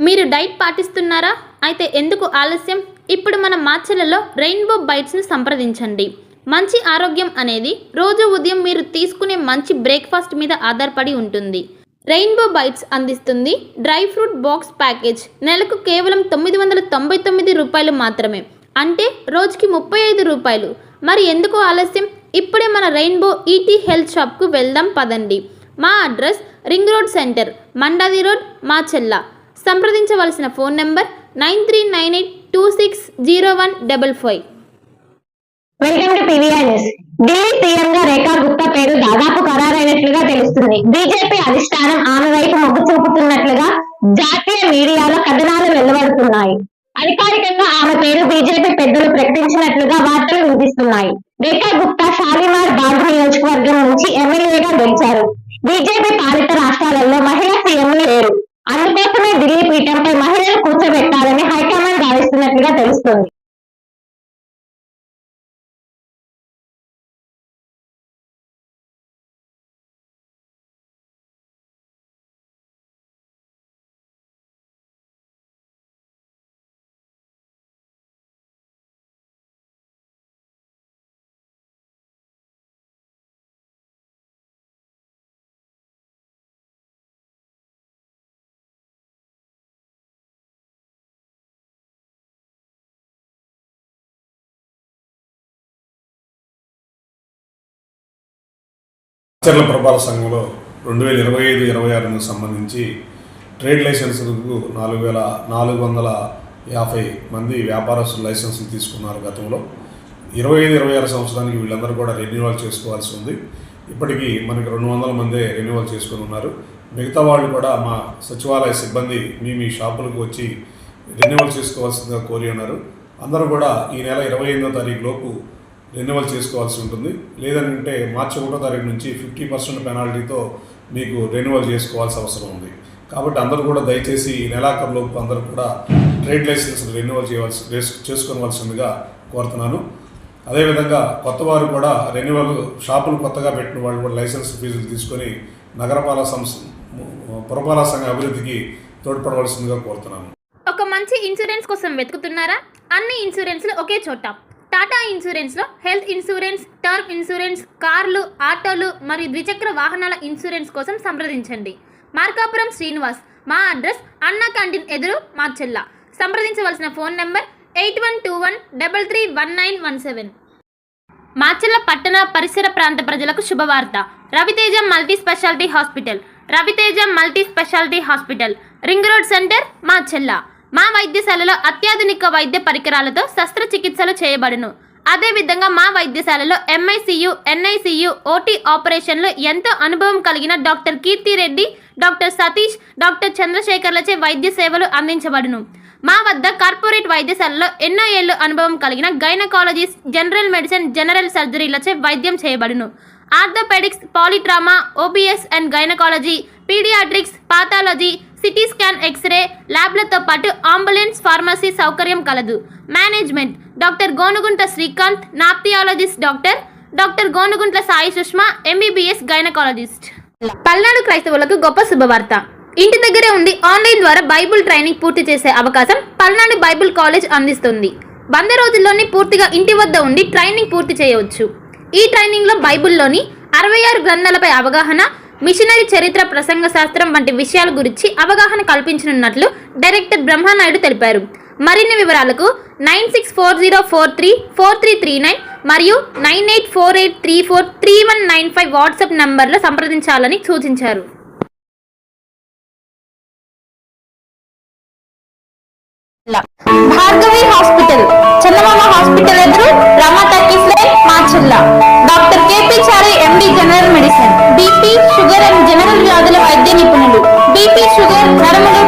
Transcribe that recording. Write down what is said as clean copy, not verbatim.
మీరు డైట్ పాటిస్తున్నారా? అయితే ఎందుకు ఆలస్యం? ఇప్పుడు మన మాచెలలో రెయిన్బో బైట్స్ని సంప్రదించండి. మంచి ఆరోగ్యం అనేది రోజు ఉదయం మీరు తీసుకునే మంచి బ్రేక్ఫాస్ట్ మీద ఆధారపడి ఉంటుంది. రెయిన్బో బైట్స్ అందిస్తుంది డ్రై ఫ్రూట్ బాక్స్ ప్యాకేజ్. నెలకు కేవలం 999 రూపాయలు మాత్రమే, అంటే రోజుకి 35 రూపాయలు. మరి ఎందుకు ఆలస్యం? ఇప్పుడే మన రెయిన్బో ఈటీ హెల్త్ షాప్కు వెళ్దాం పదండి. మా address ring road centre, Mandadi road, Macherla. సంప్రదించవలసిన phone number 9398260155. Welcome to PVR news. Delhi సీఎంగా రేఖా గుప్తా పేరు దాదాపు ఖరారైనట్లుగా తెలుస్తుంది. బీజేపీ అధిష్టానం ఆమె వైపు మొగ్గు చూపుతున్నట్లుగా జాతీయ మీడియాలో కథనాలు వెలువడుతున్నాయి. అధికారికంగా ఆమె పేరు బీజేపీ పెద్దలు ప్రకటించినట్లుగా వార్తలు వినిపిస్తున్నాయి. రేఖా గుప్తా షాలిమార్ బాగ్ నియోజకవర్గం నుంచి ఎమ్మెల్యేగా గెలిచారు. బీజేపీ పాలిత రాష్ట్రాలలో మహిళా సీఎంలు లేరు. అందుకోసమే ఢిల్లీ పీఠంపై మహిళలు కూర్చోబెట్టాలని హైకమాండ్ భావిస్తున్నట్లుగా తెలుస్తోంది. మాచర్ల పురపాలక సంఘంలో 2025-26 సంబంధించి ట్రేడ్ లైసెన్సులకు 4450 మంది వ్యాపారస్తులు లైసెన్సులు తీసుకున్నారు. గతంలో 25-26 సంవత్సరానికి వీళ్ళందరూ కూడా రెన్యువల్ చేసుకోవాల్సి ఉంది. ఇప్పటికీ మనకి 200 మందే రెన్యువల్ చేసుకుని ఉన్నారు. మిగతా వాళ్ళు కూడా మా సచివాలయ సిబ్బంది మీ షాపులకు వచ్చి రెన్యువల్ చేసుకోవాల్సిందిగా కోరి ఉన్నారు. అందరూ కూడా ఈ నెల 25వ తారీఖు లోపు రెన్యువల్ చేసుకోవాల్సి ఉంటుంది. లేదంటే మార్చి 1వ తారీఖు నుంచి 50% పెనాల్టీతో మీకు రెన్యువల్ చేసుకోవాల్సి అవసరం ఉంది. కాబట్టి అందరూ కూడా దయచేసి ఈ నెలాఖరులోపు అందరూ కూడా ట్రేడ్ లైసెన్స్ రెన్యువల్ చేసుకోవాల్సిందిగా కోరుతున్నాను. అదేవిధంగా కొత్త వారు కూడా రెన్యువల్ షాపులు కొత్తగా పెట్టిన వాళ్ళు కూడా లైసెన్స్ ఫీజులు తీసుకొని పురపాలక సంఘ అభివృద్ధికి తోడ్పడవలసిందిగా కోరుతున్నాను. ఒక మంచి ఇన్సూరెన్స్ కోసం వెతుకుతున్నారా? అన్ని ఇన్సూరెన్స్లు ఒకే చోట. టాటా ఇన్సూరెన్స్లో హెల్త్ ఇన్సూరెన్స్, టర్మ్ ఇన్సూరెన్స్, కార్లు, ఆటోలు మరియు ద్విచక్ర వాహనాల ఇన్సూరెన్స్ కోసం సంప్రదించండి. మార్కాపురం శ్రీనివాస్. మా అడ్రస్ అన్నా క్యాంటీన్ ఎదురు, మాచెల్ల. సంప్రదించవలసిన ఫోన్ నెంబర్ 8121331917. మాచెల్ల పట్టణ పరిసర ప్రాంత ప్రజలకు శుభవార్త. Raviteja multi speciality hospital. Raviteja multi speciality hospital, ring road centre, Macherla. మా వైద్యశాలలో అత్యాధునిక వైద్య పరికరాలతో శస్త్రచికిత్సలు చేయబడును. అదేవిధంగా మా వైద్యశాలలో ఎంఐసియు, ఎన్ఐసియు, ఓటీ ఆపరేషన్లు ఎంతో అనుభవం కలిగిన doctor Keerthi Reddy, doctor Satish, doctor చంద్రశేఖర్లచే వైద్య సేవలు అందించబడును. మా వద్ద కార్పొరేట్ వైద్యశాలలో ఎన్నో ఏళ్ళు అనుభవం కలిగిన గైనకాలజిస్ట్, జనరల్ మెడిసిన్, జనరల్ సర్జరీలచే వైద్యం చేయబడును. Orthopaedics, polytrauma, OBS and gynaecology, paediatrics, pathology, CT scan, x-ray ల్యాబ్లతో పాటు అంబులెన్స్, ఫార్మసీ సౌకర్యం కలదు. మేనేజ్మెంట్ డాక్టర్ గోనుగుంట్ల శ్రీకాంత్, నాప్థియాలజిస్ట్ doctor Gonuguntla Sai Sushma, MBBS gynaecologist. Palnadu క్రైస్తవులకు గొప్ప శుభవార్త. ఇంటి దగ్గరే ఉండి ఆన్లైన్ ద్వారా బైబుల్ ట్రైనింగ్ పూర్తి చేసే అవకాశం పల్నాడు బైబుల్ కాలేజ్ అందిస్తుంది. 100 రోజుల్లోనే పూర్తిగా ఇంటి వద్ద ఉండి ట్రైనింగ్ పూర్తి చేయవచ్చు. ఈ ట్రైనింగ్లో బైబుల్లోని 66 గ్రంథాలపై అవగాహన, మిషనరీ చరిత్ర, ప్రసంగ శాస్త్రం వంటి విషయాల గురించి అవగాహన కల్పించనున్నట్లు డైరెక్టర్ బ్రహ్మానాయుడు తెలిపారు. మరిన్ని వివరాలకు 9640434339 మరియు 9848343195 వాట్సాప్ నంబర్లో సంప్రదించాలని సూచించారు. భార్గవి హాస్పిటల్, చందమామ హాస్పిటల్ ఎదురు, Rama talkies line, Macherla. Doctor KP Chari, MD general medicine, BP, sugar and general వ్యాధుల వైద్య నిపుణులు. BP, sugar, నరములు,